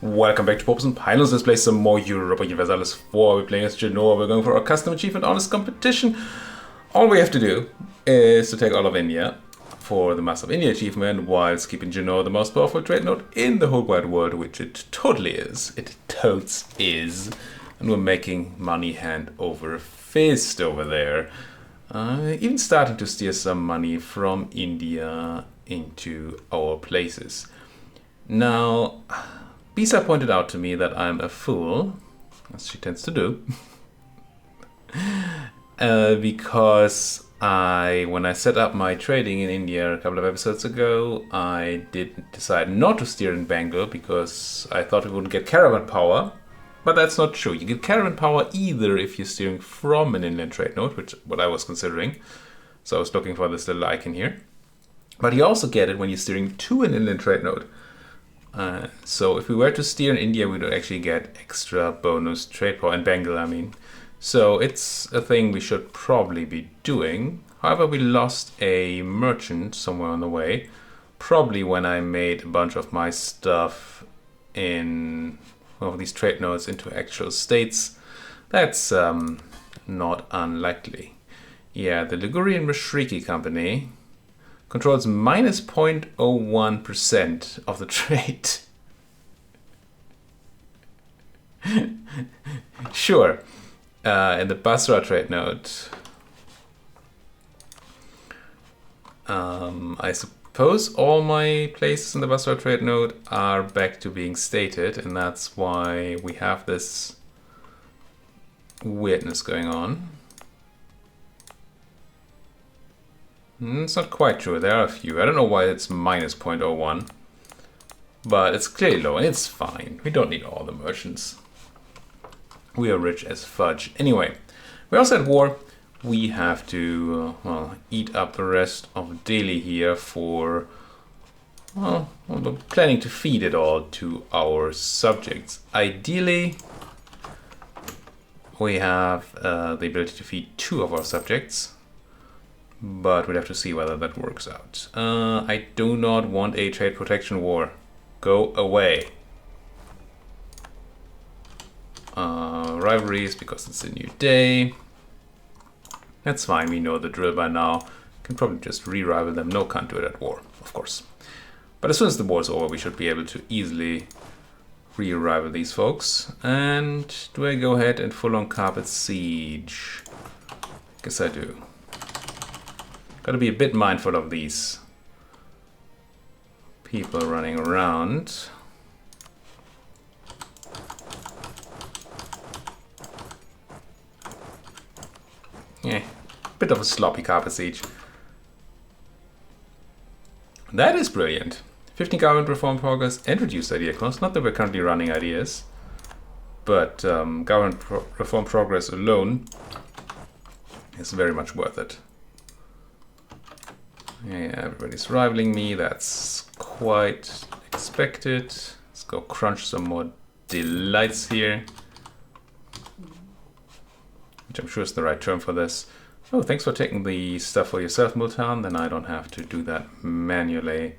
Welcome back to Popes and Pylons. Let's play some more Europa Universalis 4. We're playing as Genoa. We're going for our custom achievement honest competition. All we have to do is to take all of India for the Mass of India achievement, whilst keeping Genoa the most powerful trade node in the whole wide world, which it totally is. It totes is. And we're making money hand over fist over there. Even starting to steer some money from India into our places. Now, bisaVCI pointed out to me that I'm a fool, as she tends to do, because when I set up my trading in India a couple of episodes ago, I did decide not to steer in Bengal because I thought we wouldn't get caravan power. But that's not true. You get caravan power either if you're steering from an inland trade node, which what I was considering. So I was looking for this little icon here. But you also get it when you're steering to an inland trade node. So if we were to steer in India, we would actually get extra bonus trade power in Bengal, I mean. So it's a thing we should probably be doing. However, we lost a merchant somewhere on the way. Probably when I made a bunch of my stuff in these trade nodes into actual states. That's not unlikely. Yeah, the Ligurian Mashriki company controls minus 0.01% of the trade. Sure. In the Basra trade node, I suppose all my places in the Basra trade node are back to being stated, and that's why we have this weirdness going on. It's not quite true. There are a few. I don't know why it's minus 0.01. But it's clearly low, and it's fine. We don't need all the merchants. We are rich as fudge. Anyway, we're also at war. We have to eat up the rest of Delhi here for... Well, we're planning to feed it all to our subjects. Ideally, we have the ability to feed 2 of our subjects. But we'll have to see whether that works out. I do not want a trade protection war. Go away. Rivalries because it's a new day. That's fine, we know the drill by now. Can probably just re-rival them. No, can't do it at war, of course. But as soon as the war's over, we should be able to easily re-rival these folks. And do I go ahead and full-on carpet siege? Guess I do. Gotta be a bit mindful of these people running around. Yeah, bit of a sloppy carpet siege. That is brilliant. 15 government reform progress and reduced idea cost. Not that we're currently running ideas, but government reform progress alone is very much worth it. Yeah, everybody's rivaling me. That's quite expected. Let's go crunch some more delights here. Which I'm sure is the right term for this. Oh, thanks for taking the stuff for yourself, Multan. Then I don't have to do that manually.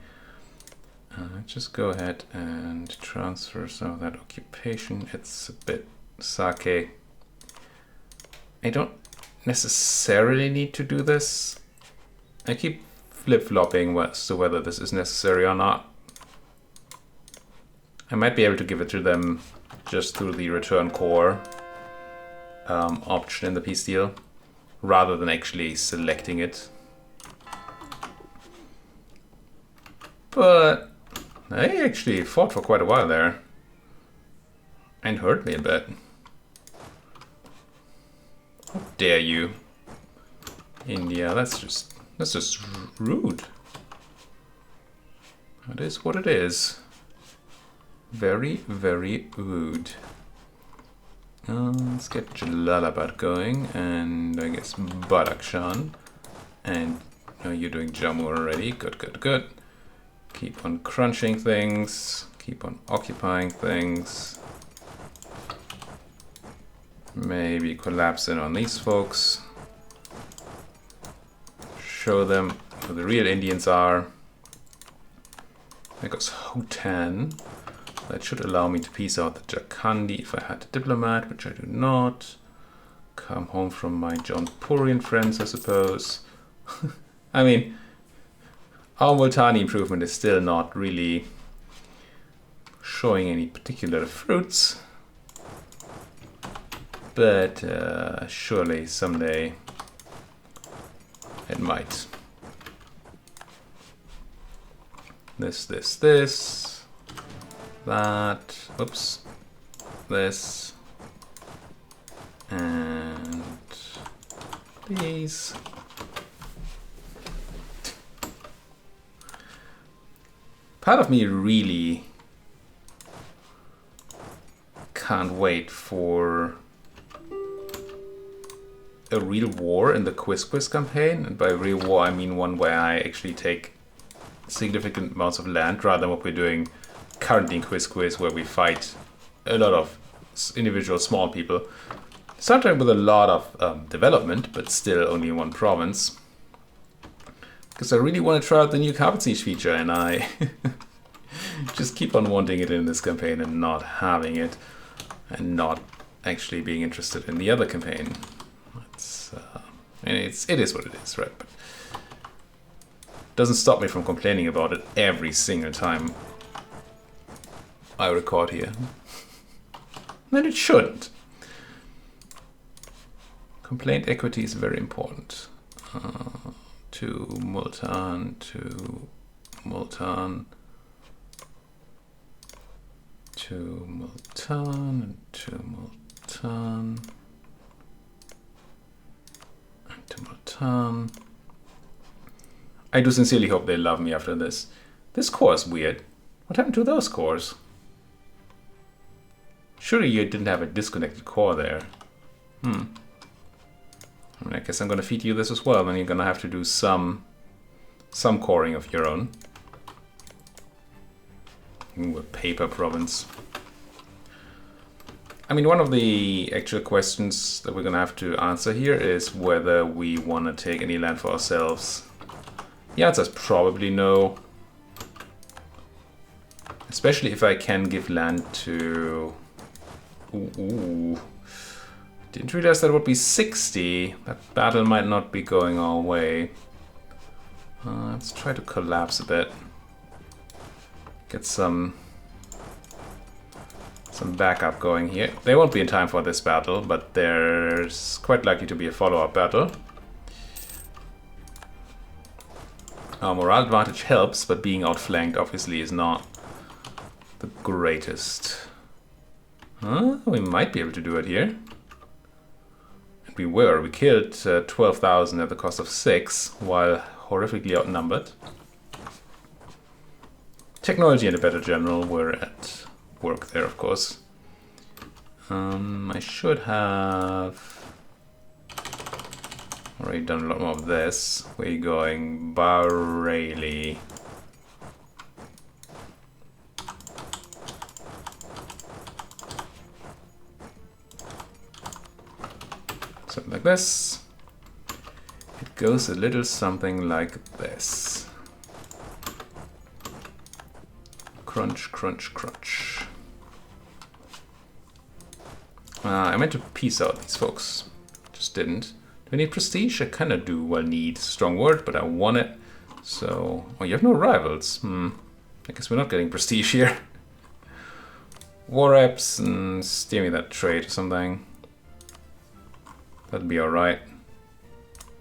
Just go ahead and transfer some of that occupation. It's a bit sake. I don't necessarily need to do this. I keep flip-flopping as to whether this is necessary or not. I might be able to give it to them just through the return core option in the peace deal, rather than actually selecting it. But they actually fought for quite a while there and hurt me a bit. How dare you, India? That's just rude. It is what it is. Very, very rude. Let's get Jalalabad going, and I guess Badakhshan. And you're doing Jammu already. Good, good, good. Keep on crunching things. Keep on occupying things. Maybe collapse in on these folks. Show them who the real Indians are. There goes Hotan. That should allow me to peace out the Jakandi if I had a diplomat, which I do not. Come home from my John Purian friends, I suppose. I mean, our Multani improvement is still not really showing any particular fruits. But surely someday it might. This, that, oops, this, and these. Part of me really can't wait for a real war in the Quiz campaign, and by real war I mean one where I actually take significant amounts of land rather than what we're doing currently in Quiz where we fight a lot of individual small people, sometimes with a lot of development, but still only in one province. Because I really want to try out the new carpet siege feature, and I just keep on wanting it in this campaign and not having it, and not actually being interested in the other campaign. It is what it is, right? But doesn't stop me from complaining about it every single time I record here. And it shouldn't. Complaint equity is very important. To Multan, to Multan, to Multan, and to Multan, and to Multan. I do sincerely hope they love me after this. This core is weird. What happened to those cores? Surely you didn't have a disconnected core there. I mean, I guess I'm gonna feed you this as well, then you're gonna have to do some coring of your own. Ooh, a paper province. I mean, one of the actual questions that we're gonna have to answer here is whether we wanna take any land for ourselves. The answer is probably no. Especially if I can give land to... Ooh. Didn't realize that would be 60. That battle might not be going our way. Let's try to collapse a bit. Get some backup going here. They won't be in time for this battle, but there's quite likely to be a follow-up battle. Our morale advantage helps, but being outflanked obviously is not the greatest. We might be able to do it here. And we were. We killed 12,000 at the cost of 6, while horrifically outnumbered. Technology and a better general were at work there, of course. I should have already done a lot more of this. We're going Barley. Something like this. It goes a little something like this. Crunch, crunch, crunch. I meant to peace out these folks. Just didn't. Do I need prestige? I kind of do. Well, need. Strong word, but I want it. So... Oh, you have no rivals. I guess we're not getting prestige here. War reps and steer me that trade or something. That'd be alright.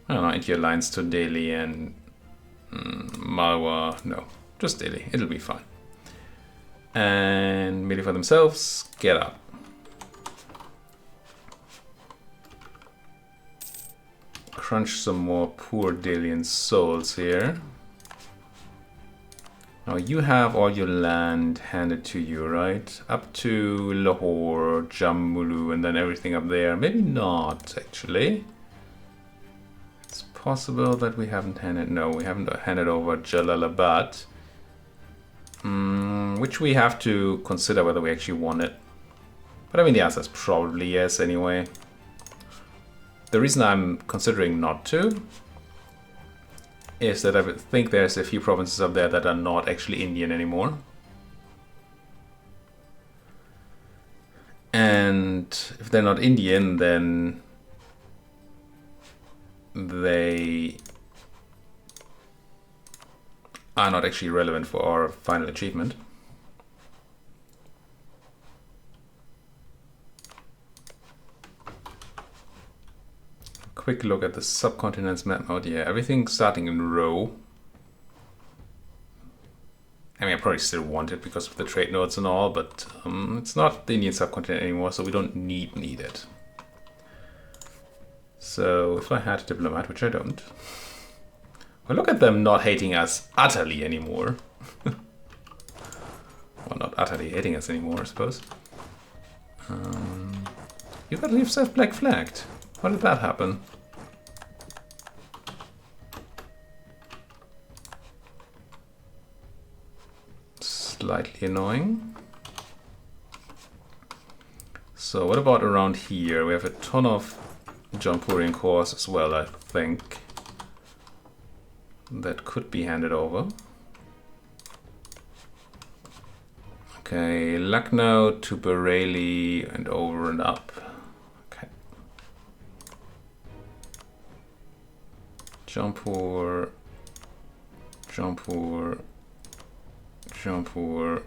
I don't know, into your lines to Delhi and... Malwa. No, just Delhi. It'll be fine. And melee for themselves. Get up. Crunch some more poor Delian souls here. Now you have all your land handed to you, right? Up to Lahore, Jammu, and then everything up there. Maybe not, actually. It's possible that we haven't handed... No, we haven't handed over Jalalabad. Which we have to consider whether we actually want it. But I mean, the answer is probably yes anyway. The reason I'm considering not to is that I think there's a few provinces up there that are not actually Indian anymore. And if they're not Indian, then they are not actually relevant for our final achievement. Quick look at the subcontinents map mode. Yeah, everything starting in row. I mean, I probably still want it because of the trade nodes and all, but it's not the Indian subcontinent anymore, so we don't need it. So if I had a diplomat, which I don't, well, look at them not hating us utterly anymore. Well, not utterly hating us anymore, I suppose. You got yourself black flagged. How did that happen? Slightly annoying. So what about around here? We have a ton of Jampurian cores as well, I think, that could be handed over. Okay, Lucknow to Bareilly and over and up. Okay. Jampur, Jampur, Jampur.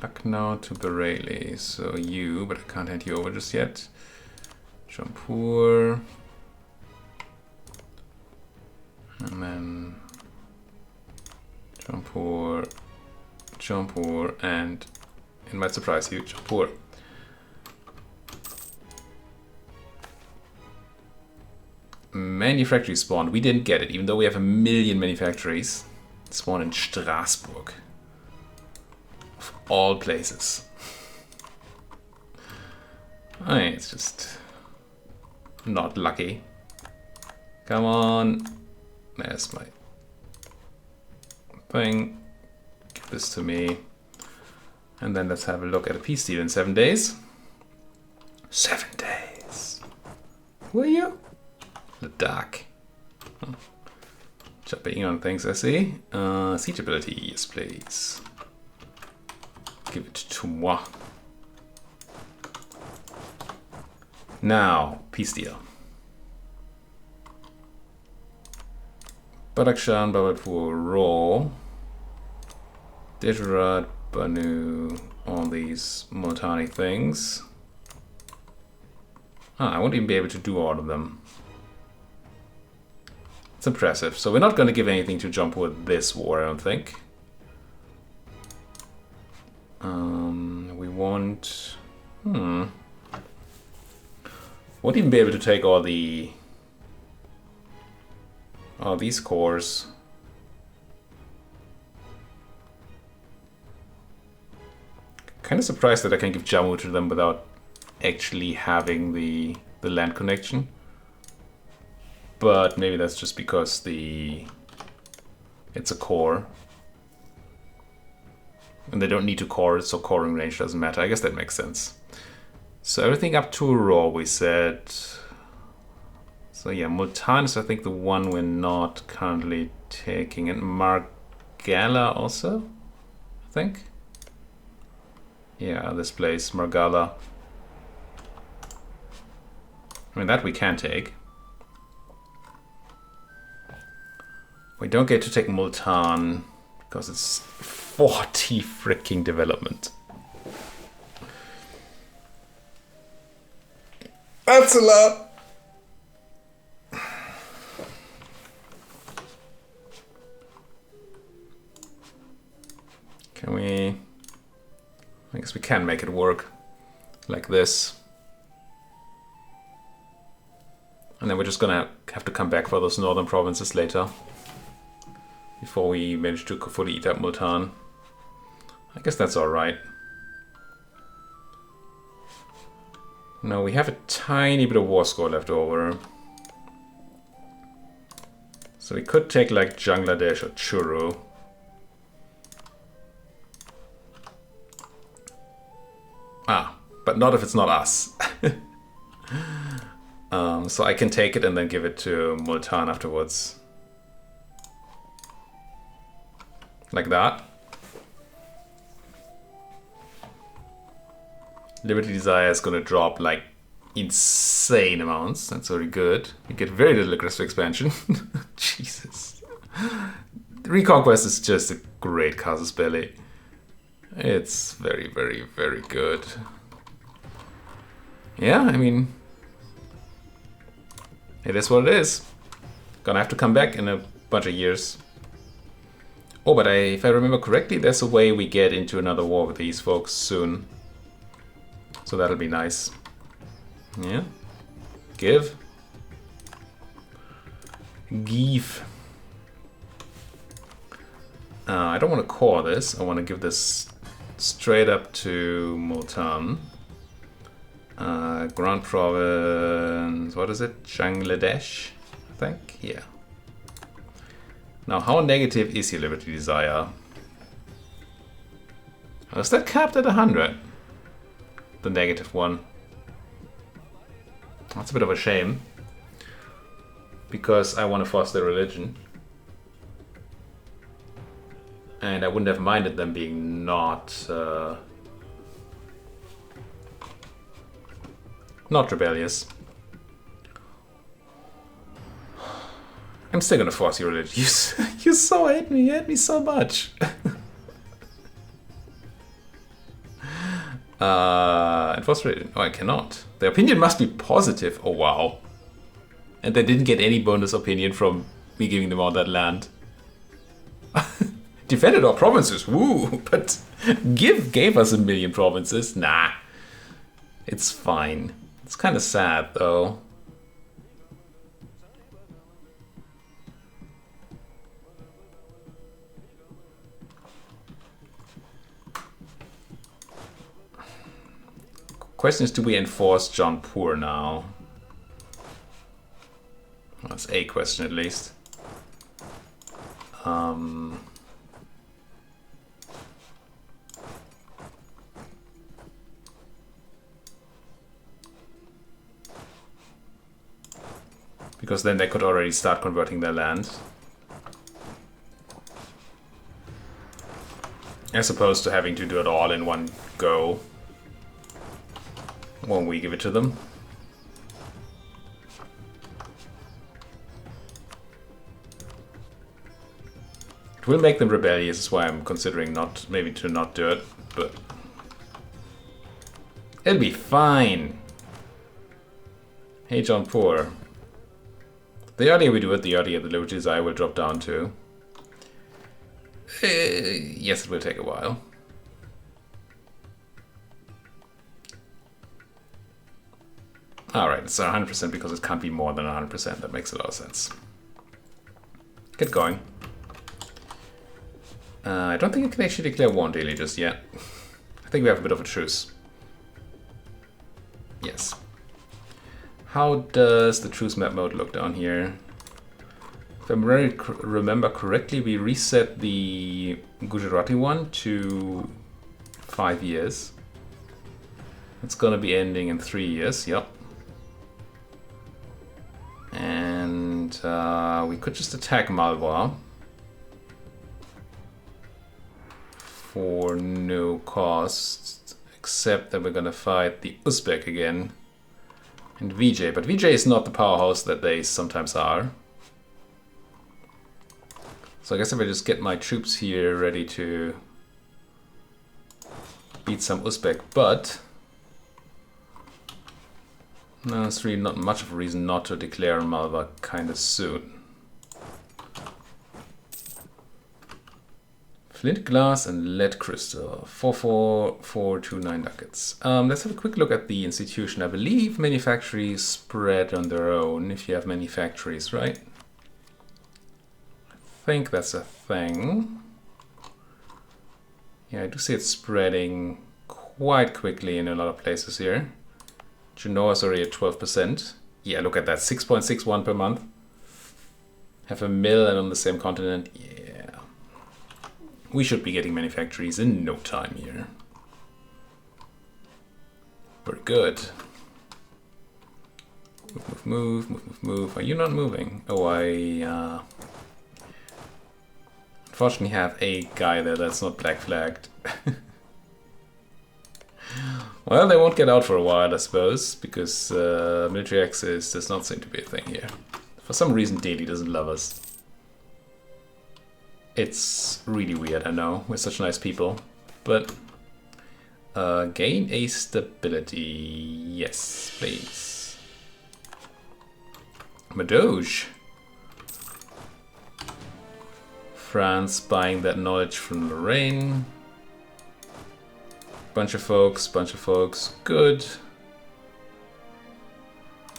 Lucknow to Bareilly. So you, but I can't hand you over just yet. Jampur. And then Jampur, Jampur, and it might surprise you, Jampur. Manufactory spawned. We didn't get it, even though we have 1 million manufactories. Spawn in Strasbourg. Of all places. I mean, it's just not lucky. Come on. There's my thing. Give this to me. And then let's have a look at a peace deal in 7 days. 7 days. Were you? The dark. Oh. Jumping on things, I see. Siege ability, yes please. Give it to moi. Now, peace deal. Badakhshan, Babalpur, Raw, Gujarat, Banu, all these Multani things. I won't even be able to do all of them. It's impressive. So we're not going to give anything to Jampur this war, I don't think. We want... Won't even be able to take all the... all these cores. Kind of surprised that I can give Jammu to them without actually having the land connection. But maybe that's just because it's a core. And they don't need to core it, so coring range doesn't matter. I guess that makes sense. So everything up to Raw, we said. So yeah, Multan is I think the one we're not currently taking. And Margala also, I think. Yeah, this place, Margala. I mean, that we can take. We don't get to take Multan because it's 40 freaking development. That's a lot. Can we... I guess we can make it work like this. And then we're just gonna have to come back for those northern provinces later. Before we manage to fully eat up Multan. I guess that's alright. No, we have a tiny bit of war score left over. So we could take like Bangladesh or Churu. But not if it's not us. So I can take it and then give it to Multan afterwards. Like that. Liberty Desire is gonna drop like insane amounts. That's very good. You get very little aggressive expansion. Jesus. Reconquest is just a great casus belli. It's very, very, very good. Yeah, I mean, it is what it is. Gonna have to come back in a bunch of years. Oh, but if I remember correctly, there's a way we get into another war with these folks soon. So that'll be nice. Yeah. Give. Give. I don't want to core this. I want to give this straight up to Multan. Grand Province, what is it? Bangladesh, I think? Yeah. Now, how negative is your Liberty Desire? Is that capped at 100? The negative one. That's a bit of a shame. Because I want to foster religion. And I wouldn't have minded them being not rebellious. I'm still gonna force your religion. You so hate me. You hate me so much. Enforce religion. Oh, I cannot. The opinion must be positive. Oh, wow. And they didn't get any bonus opinion from me giving them all that land. Defended our provinces. Woo. But gave us 1 million provinces. Nah. It's fine. It's kind of sad, though. Question is, do we enforce Jaunpur now? That's a question, at least. Because then they could already start converting their land. As opposed to having to do it all in one go when we give it to them. It will make them rebellious, is why I'm considering maybe to not do it, but it'll be fine. Hey, Jaunpur. The earlier we do it, the earlier the Liberty Desire will drop down to. Yes, it will take a while. Alright, it's 100% because it can't be more than 100%. That makes a lot of sense. Get going. I don't think I can actually declare war on daily just yet. I think we have a bit of a truce. Yes. How does the truce map mode look down here? If I remember correctly, we reset the Gujarati one to 5 years. It's gonna be ending in 3 years, yep. And we could just attack Malwa for no cost, except that we're gonna fight the Uzbek again and VJ, but VJ is not the powerhouse that they sometimes are. So I guess if I just get my troops here ready to beat some Uzbek, but no, there's really not much of a reason not to declare Malwa kind of soon. Flint glass and lead crystal. 44429 ducats. Let's have a quick look at the institution. I believe manufactories spread on their own if you have many factories, right? I think that's a thing. Yeah, I do see it spreading quite quickly in a lot of places here. Genoa is already at 12%. Yeah, look at that, 6.61 per month. Have a mill and on the same continent. Yeah. We should be getting manufactories in no time here. Very good. Move. Are you not moving? Oh, I unfortunately have a guy there that's not black flagged. Well, they won't get out for a while, I suppose, because military access does not seem to be a thing here. For some reason, Delhi doesn't love us. It's really weird, I know. We're such nice people. But gain a stability. Yes, please. Madoge. France buying that knowledge from Lorraine. Bunch of folks, good.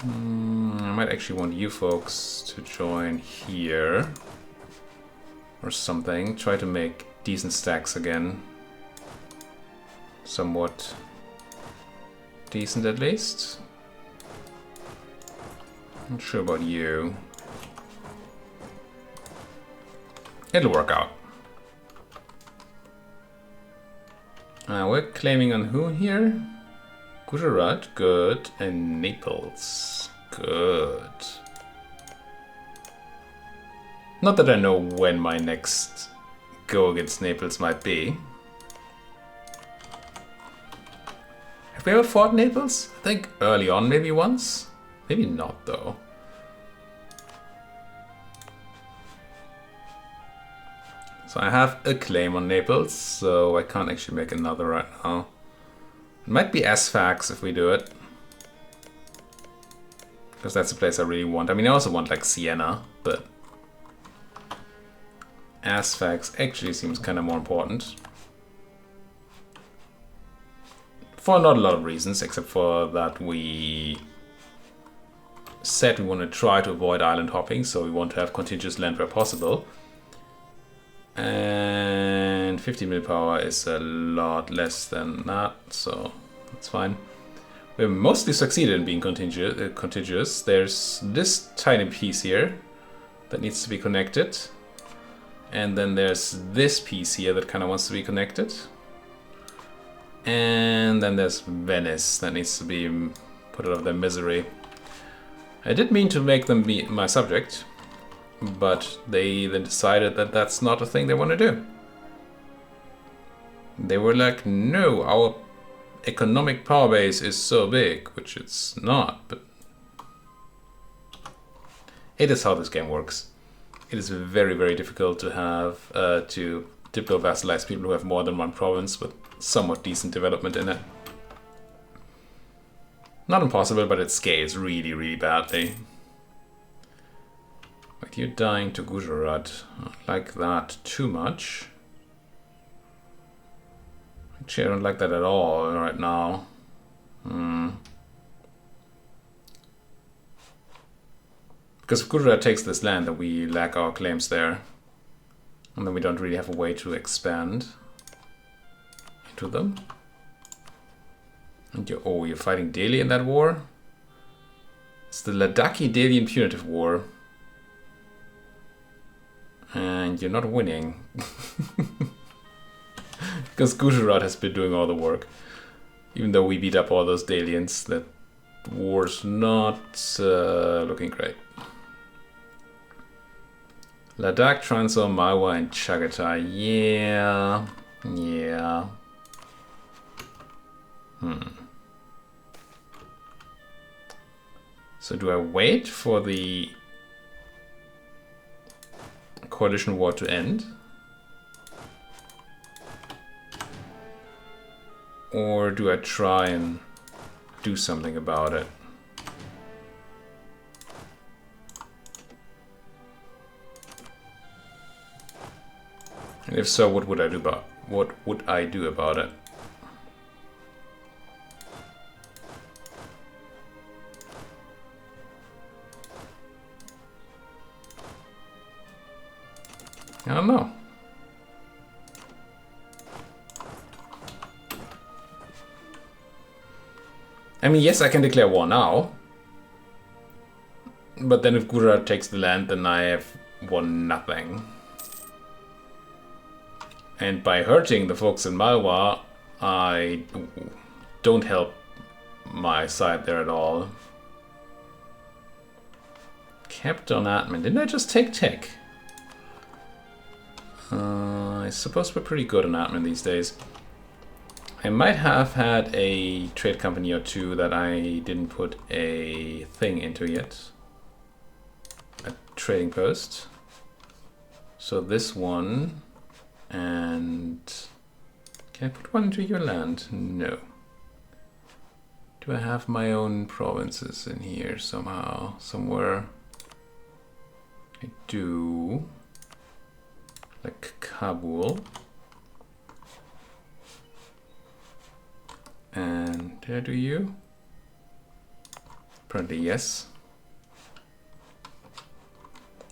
I might actually want you folks to join here. Or something. Try to make decent stacks again. Somewhat decent at least. Not sure about you. It'll work out. We're claiming on who here? Gujarat, good. And Naples, good. Not that I know when my next go against Naples might be. Have we ever fought Naples? I think early on, maybe once. Maybe not, though. So I have a claim on Naples, so I can't actually make another right now. It might be bisaVCI if we do it. Because that's a place I really want. I mean, I also want like Siena, but bisaVCI actually seems kind of more important. For not a lot of reasons, except for that we said we want to try to avoid island hopping, so we want to have contiguous land where possible. And 50 mil power is a lot less than that, so that's fine. We've mostly succeeded in being contiguous. There's this tiny piece here that needs to be connected. And then there's this piece here that kind of wants to be connected. And then there's Venice that needs to be put out of their misery. I did mean to make them be my subject, but they then decided that that's not a thing they want to do. They were like, no, our economic power base is so big, which it's not, but it is how this game works. It is very, very difficult to have to diplo-vassalize people who have more than one province with somewhat decent development in it. Not impossible, but it scales really, really badly. But you're dying to Gujarat. I don't like that too much. Actually, I don't like that at all right now. Because if Gujarat takes this land, then we lack our claims there. And then we don't really have a way to expand into them. And you're fighting Delhi in that war? It's the Ladakhi-Delian Punitive War. And you're not winning. Because Gujarat has been doing all the work. Even though we beat up all those Delians, that war's not looking great. Ladakh, Transvaal, Malwa, and Chagatai. Yeah. So do I wait for the coalition war to end? Or do I try and do something about it? And if so, what would I do about it? I don't know. I mean, yes, I can declare war now. But then if Gujarat takes the land, then I have won nothing. And by hurting the folks in Malwa, I don't help my side there at all. Kept on admin. Didn't I just take tech? I suppose we're pretty good on admin these days. I might have had a trade company or two that I didn't put a thing into yet. A trading post. So this one, and can I put one into your land? No. Do I have my own provinces in here somehow, somewhere? I do. Like Kabul. And did I do you? Apparently yes.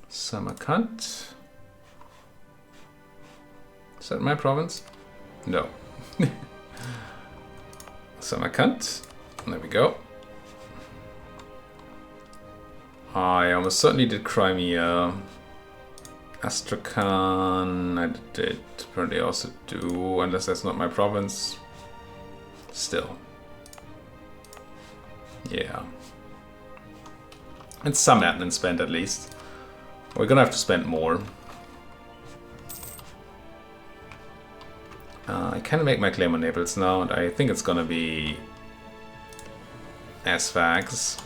Samarkand. Is that my province? No. Samarkand. There we go. I almost certainly did Crimea. Astrakhan I did apparently also do, unless that's not my province. Still. Yeah. It's some admin spent at least. We're gonna have to spend more. I can make my claim on Naples now, and I think it's gonna be SFAX.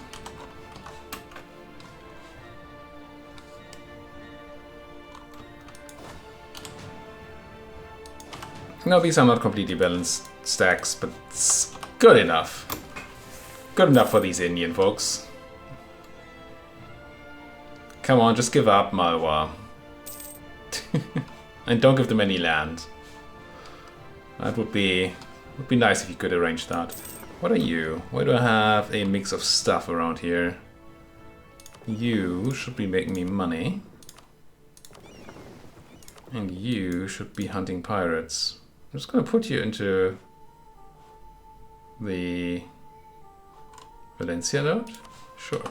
No, these are not completely balanced stacks, but it's good enough. Good enough for these Indian folks. Come on, just give up, Malwa. And don't give them any land. That would be nice if you could arrange that. What are you? Why do I have a mix of stuff around here? You should be making me money. And you should be hunting pirates. I'm just gonna put you into the Valencia node? Sure.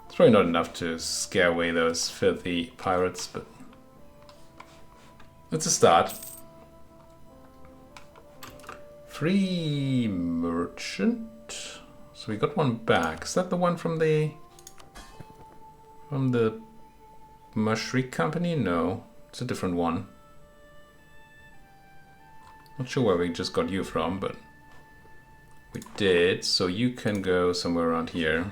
It's probably not enough to scare away those filthy pirates, but it's a start. Free merchant. So we got one back. Is that the one from the Mashrik company? No, it's a different one. Not sure where we just got you from, but we did. So you can go somewhere around here.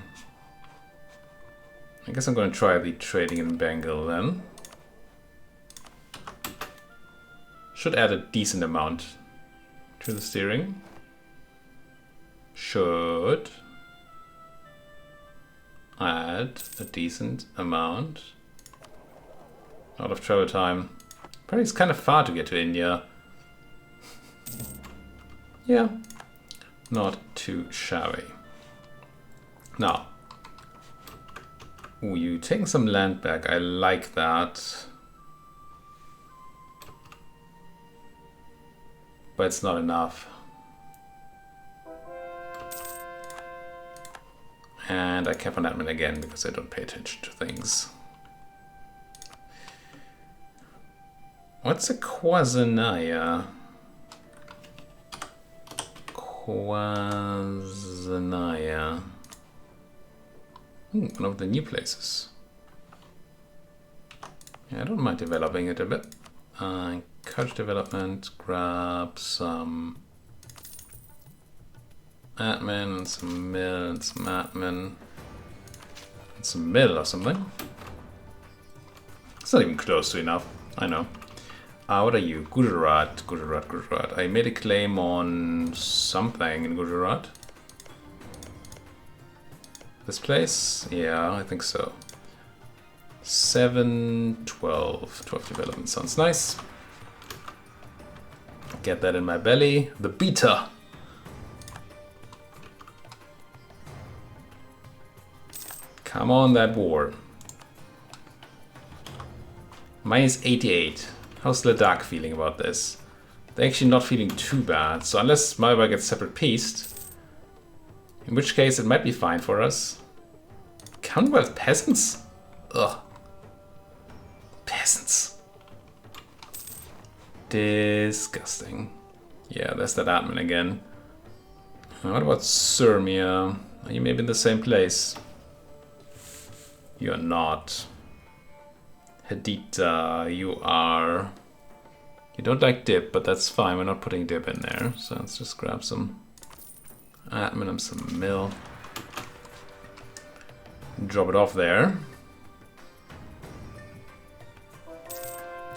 I guess I'm going to try the trading in Bengal then. Should add a decent amount to the steering. Should add a decent amount. Out of travel time. Probably it's kind of far to get to India. Yeah, not too shabby. Now, ooh, you taking some land back. I like that. But it's not enough. And I kept on admin again because I don't pay attention to things. What's a Quasanaya? Quasanaya. One of the new places. Yeah, I don't mind developing it a bit. Encourage development, grab some admin and some mill and some admin and some mill or something. It's not even close to enough, I know. What are you? Gujarat, Gujarat, Gujarat. I made a claim on something in Gujarat. This place? Yeah, I think so. 7, 12. 12 development sounds nice. Get that in my belly. The beta. Come on, that war. Minus 88. How's Ladakh feeling about this? They're actually not feeling too bad. So unless Malabar gets separate pieced, in which case it might be fine for us. Commonwealth peasants? Ugh. Peasants. Disgusting. Yeah, there's that admin again. What about Sirmia? Are you maybe in the same place? You're not. Haditha, you're You don't like dip, but that's fine. We're not putting dip in there. So let's just grab some admin and some mill. Drop it off there.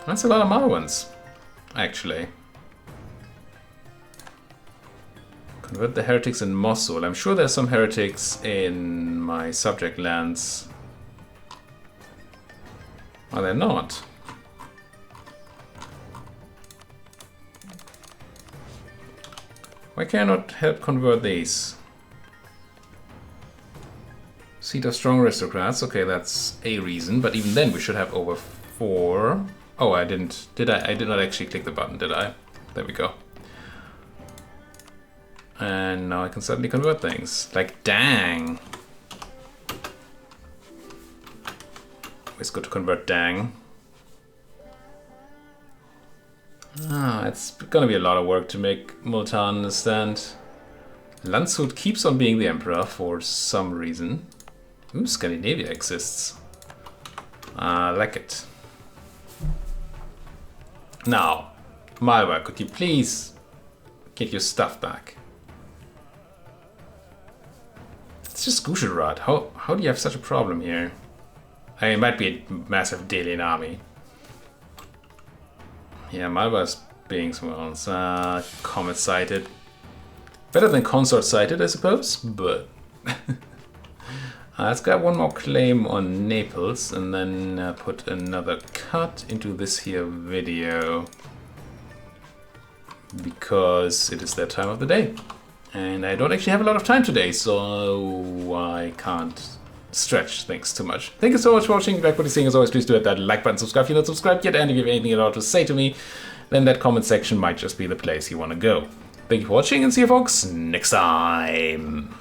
That's a lot of Marwans, actually. Convert the heretics in Mosul. I'm sure there's some heretics in my subject lands. Are there not? Why can I not help convert these? Seat of strong aristocrats. Okay, that's a reason, but even then we should have over 4. Oh, I didn't. Did I? I did not actually click the button, did I? There we go. And now I can suddenly convert things. Like, dang. It's good to convert dang. Ah, it's gonna be a lot of work to make Multan understand. Landshut keeps on being the emperor for some reason. Ooh, Scandinavia exists. I like it. Now, Malwa, could you please get your stuff back? It's just Gujarat. How do you have such a problem here? I mean, it might be a massive Delian army. Yeah, Malwa's being somewhere else. Comet sighted. Better than consort sighted, I suppose, but... let's grab one more claim on Naples and then put another cut into this here video. Because it is that time of the day. And I don't actually have a lot of time today, so I can't stretch things too much. Thank you so much for watching. If you like what you're seeing, as always, please do hit that like button, subscribe if you're not subscribed yet, and if you have anything at all to say to me, then that comment section might just be the place you want to go. Thank you for watching, and see you folks next time.